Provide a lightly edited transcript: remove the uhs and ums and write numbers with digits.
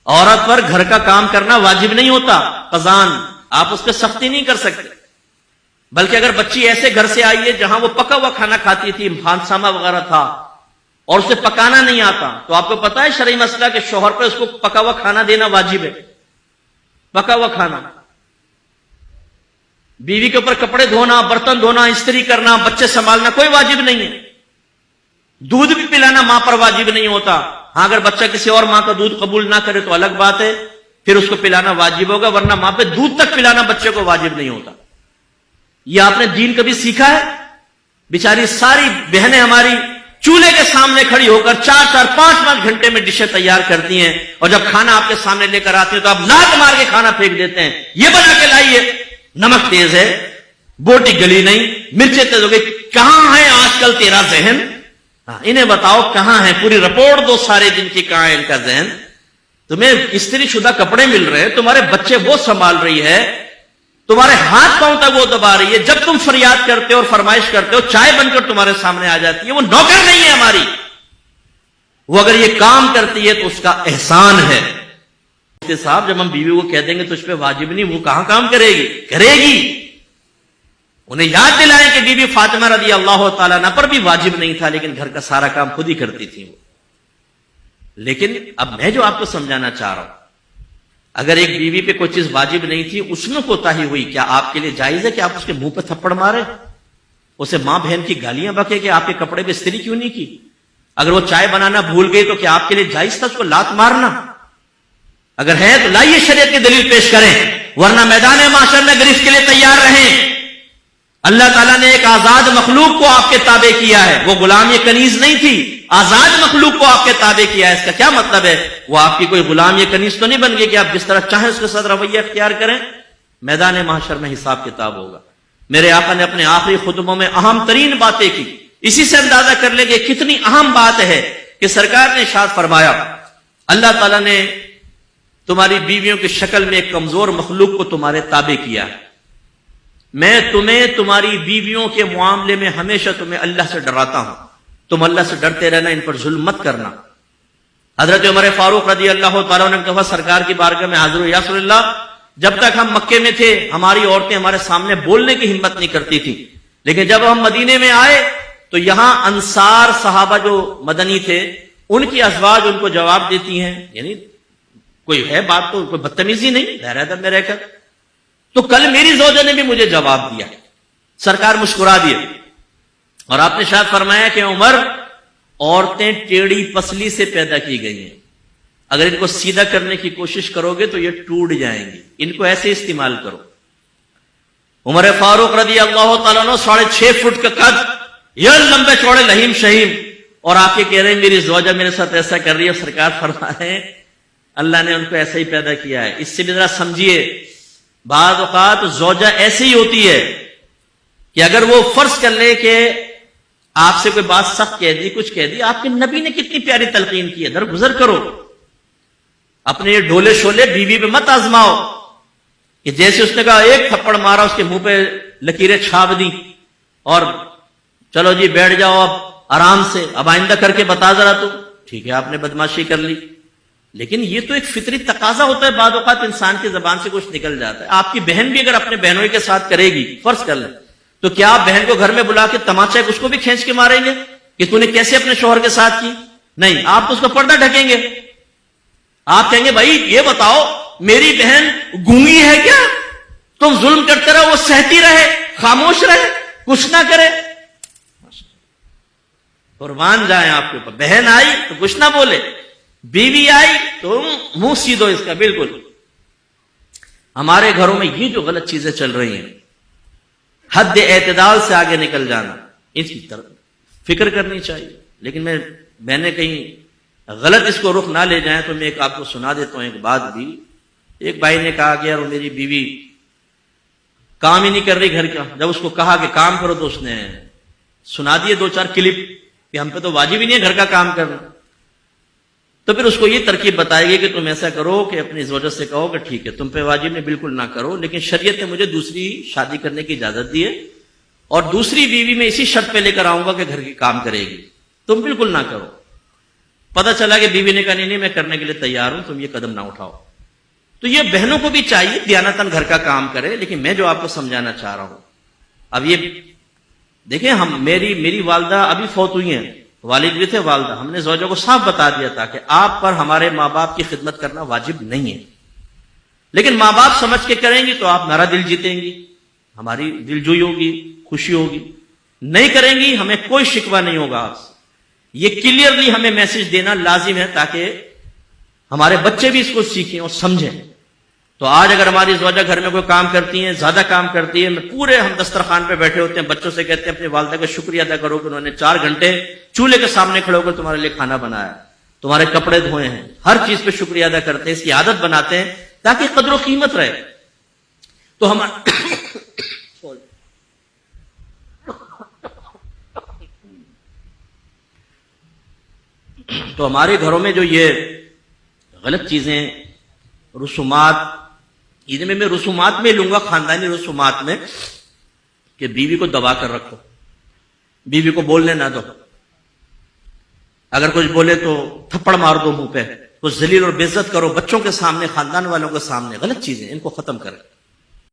عورت پر گھر کا کام کرنا واجب نہیں ہوتا، قزان، آپ اس پہ سختی نہیں کر سکتے، بلکہ اگر بچی ایسے گھر سے آئی ہے جہاں وہ پکا ہوا کھانا کھاتی تھی، خانسامہ وغیرہ تھا، اور اسے پکانا نہیں آتا، تو آپ کو پتا ہے شرعی مسئلہ کہ شوہر پہ اس کو پکا ہوا کھانا دینا واجب ہے، پکا ہوا کھانا۔ بیوی کے اوپر کپڑے دھونا، برتن دھونا، استری کرنا، بچے سنبھالنا کوئی واجب نہیں ہے۔ دودھ بھی پلانا ماں پر واجب نہیں ہوتا، ہاں اگر بچہ کسی اور ماں کا دودھ قبول نہ کرے تو الگ بات ہے، پھر اس کو پلانا واجب ہوگا، ورنہ ماں پہ دودھ تک پلانا بچے کو واجب نہیں ہوتا۔ یہ آپ نے دین کبھی سیکھا ہے؟ بیچاری ساری بہنیں ہماری چولہے کے سامنے کھڑی ہو کر 4-4 5-5 گھنٹے میں ڈشیں تیار کرتی ہیں، اور جب کھانا آپ کے سامنے لے کر آتی ہیں تو آپ لات مار کے کھانا پھینک دیتے ہیں، یہ بنا کے لائیے، نمک تیز ہے، بوٹی گلی نہیں، مرچیں تیز ہو گئی، کہاں ہے آج کل تیرا ذہن؟ انہیں بتاؤ کہاں ہے، پوری رپورٹ دو سارے دن کی، کہاں ہے ان کا ذہن؟ تمہیں استری شدہ کپڑے مل رہے ہیں، تمہارے بچے وہ سنبھال رہی ہے، تمہارے ہاتھ پاؤں تک وہ دبا رہی ہے، جب تم فریاد کرتے ہو اور فرمائش کرتے ہو چائے بن کر تمہارے سامنے آ جاتی ہے، وہ نوکر نہیں ہے ہماری، وہ اگر یہ کام کرتی ہے تو اس کا احسان ہے۔ صاحب جب ہم بیوی کو کہہ دیں گے تو اس پہ واجب نہیں، وہ کہاں کام کرے گی؟ کرے گی۔ انہیں یاد دلائیں کہ بی بی فاطمہ رضی اللہ تعالیٰ عنہ پر بھی واجب نہیں تھا، لیکن گھر کا سارا کام خود ہی کرتی تھی وہ۔ لیکن اب میں جو آپ کو سمجھانا چاہ رہا ہوں، اگر ایک بیوی پہ کوئی چیز واجب نہیں تھی، اس میں کوتاہی ہوئی، کیا آپ کے لیے جائز ہے کہ آپ اس کے منہ پہ تھپڑ مارے، اسے ماں بہن کی گالیاں بکے کہ آپ کے کپڑے پہ استری کیوں نہیں کی؟ اگر وہ چائے بنانا بھول گئی تو کیا آپ کے لیے جائز تھا اس کو لات مارنا؟ اگر ہے تو لائیے شریعت کی دلیل پیش کریں، ورنہ میدان محشر میں گرفت کے لیے تیار رہیں۔ اللہ تعالیٰ نے ایک آزاد مخلوق کو آپ کے تابع کیا ہے، وہ غلام یہ کنیز نہیں تھی، آزاد مخلوق کو آپ کے تابع کیا ہے۔ اس کا کیا مطلب ہے؟ وہ آپ کی کوئی غلام یہ کنیز تو نہیں بن گئی کہ آپ جس طرح چاہیں اس کے ساتھ رویہ اختیار کریں۔ میدان محشر میں حساب کتاب ہوگا۔ میرے آقا نے اپنے آخری خطبوں میں اہم ترین باتیں کی، اسی سے اندازہ کر لیں کہ کتنی اہم بات ہے کہ سرکار نے ارشاد فرمایا، اللہ تعالیٰ نے تمہاری بیویوں کی شکل میں ایک کمزور مخلوق کو تمہارے تابع کیا ہے، میں تمہیں تمہاری بیویوں کے معاملے میں ہمیشہ تمہیں اللہ سے ڈراتا ہوں، تم اللہ سے ڈرتے رہنا، ان پر ظلم مت کرنا۔ حضرت عمر فاروق رضی اللہ تعالیٰ نے کہا سرکار کی بارگاہ میں حاضر ہو، یا رسول اللہ جب تک ہم مکے میں تھے ہماری عورتیں ہمارے سامنے بولنے کی ہمت نہیں کرتی تھی، لیکن جب ہم مدینے میں آئے تو یہاں انصار صحابہ جو مدنی تھے ان کی ازواج ان کو جواب دیتی ہیں، یعنی کوئی ہے بات تو کوئی بدتمیزی نہیں، دائرہ ادب میں رہ کر۔ تو کل میری زوجہ نے بھی مجھے جواب دیا، سرکار مسکرا دیے، اور آپ نے شاید فرمایا کہ عمر، عورتیں ٹیڑھی پسلی سے پیدا کی گئی ہیں، اگر ان کو سیدھا کرنے کی کوشش کرو گے تو یہ ٹوٹ جائیں گی، ان کو ایسے استعمال کرو۔ عمر فاروق رضی اللہ تعالیٰ عنہ 6.5 فٹ کا قد، یہ لمبے چوڑے لہیم شہیم، اور آپ کے کہہ رہے ہیں میری زوجہ میرے ساتھ ایسا کر رہی ہے، سرکار فرما رہے ہیں اللہ نے ان کو ایسا ہی پیدا کیا ہے۔ اس سے بھی ذرا سمجھیے، بعض اوقات زوجہ ایسی ہی ہوتی ہے کہ اگر وہ فرض کر لے کہ آپ سے کوئی بات سخت کہہ دی، کچھ کہہ دی، آپ کے نبی نے کتنی پیاری تلقین کی ہے، درگزر کرو، اپنے یہ ڈھولے شولے بیوی پہ مت آزماؤ کہ جیسے اس نے کہا ایک تھپڑ مارا، اس کے منہ پہ لکیریں چھاپ دی اور چلو جی بیٹھ جاؤ اب آرام سے، اب آئندہ کر کے بتا ذرا تو ٹھیک ہے آپ نے بدماشی کر لی۔ لیکن یہ تو ایک فطری تقاضا ہوتا ہے، بعض اوقات انسان کی زبان سے کچھ نکل جاتا ہے۔ آپ کی بہن بھی اگر اپنے بہنوں کے ساتھ کرے گی، فرض کر لیں، تو کیا آپ بہن کو گھر میں بلا کے تماچا اس کو بھی کھینچ کے ماریں گے کہ تو نے کیسے اپنے شوہر کے ساتھ کی؟ نہیں، آپ تو اس کا پردہ ڈھکیں گے، آپ کہیں گے بھائی یہ بتاؤ میری بہن گونگی ہے کیا؟ تم ظلم کرتے رہو، وہ سہتی رہے، خاموش رہے، کچھ نہ کرے؟ قربان جائیں آپ کے اوپر، بہن آئی تو کچھ نہ بولے، بیوی آئی تو منہ سیدھو اس کا۔ بالکل ہمارے گھروں میں یہ جو غلط چیزیں چل رہی ہیں، حد اعتدال سے آگے نکل جانا، اس کی طرف فکر کرنی چاہیے۔ لیکن میں نے کہیں غلط اس کو رخ نہ لے جائیں تو میں ایک آپ کو سنا دیتا ہوں ایک بات بھی۔ ایک بھائی نے کہا کہ یار میری بیوی کام ہی نہیں کر رہی گھر کا، جب اس کو کہا کہ کام کرو تو اس نے سنا دیے 2-4 کلپ کہ ہم پہ تو واجب ہی نہیں ہے گھر کا کام کرنا۔ تو پھر اس کو یہ ترکیب بتائے گی کہ تم ایسا کرو کہ اپنی زوجہ سے کہو کہ ٹھیک ہے تم پہ واجب نہیں، بالکل نہ کرو، لیکن شریعت نے مجھے دوسری شادی کرنے کی اجازت دی ہے اور دوسری بیوی میں اسی شرط پہ لے کر آؤں گا کہ گھر کی کام کرے گی، تم بالکل نہ کرو۔ پتہ چلا کہ بیوی نے کہا نہیں میں کرنے کے لیے تیار ہوں، تم یہ قدم نہ اٹھاؤ. تو یہ بہنوں کو بھی چاہیے دیانتاً گھر کا کام کرے. لیکن میں جو آپ کو سمجھانا چاہ رہا ہوں، اب یہ دیکھیں، میری والدہ ابھی فوت ہوئی ہیں، والد بھی تھے، والدہ. ہم نے زوجہ کو صاف بتا دیا تھا کہ آپ پر ہمارے ماں باپ کی خدمت کرنا واجب نہیں ہے، لیکن ماں باپ سمجھ کے کریں گی تو آپ میرا دل جیتیں گی، ہماری دل جوئی ہوگی، خوشی ہوگی. نہیں کریں گی ہمیں کوئی شکوہ نہیں ہوگا آپ سے. یہ کلیئرلی ہمیں میسج دینا لازم ہے تاکہ ہمارے بچے بھی اس کو سیکھیں اور سمجھیں. تو آج اگر ہماری زوجہ گھر میں کوئی کام کرتی ہیں، زیادہ کام کرتی ہے، ہم دسترخوان پہ بیٹھے ہوتے ہیں، بچوں سے کہتے ہیں اپنی والدہ کا شکریہ ادا کرو کہ انہوں نے 4 گھنٹے چولہے کے سامنے کھڑے ہو کر تمہارے لیے کھانا بنایا، تمہارے کپڑے دھوئے ہیں، ہر چیز پہ شکریہ ادا کرتے ہیں. اس کی عادت بناتے ہیں تاکہ قدر و قیمت رہے. تو ہمارے گھروں میں جو یہ غلط چیزیں، رسومات، میں رسومات میں لوں گا، خاندانی رسومات میں، کہ بیوی کو دبا کر رکھو، بیوی کو بولنے نہ دو، اگر کچھ بولے تو تھپڑ مار دو منہ پہ، کچھ ذلیل اور بے عزت کرو بچوں کے سامنے، خاندان والوں کے سامنے. غلط چیزیں، ان کو ختم کریں.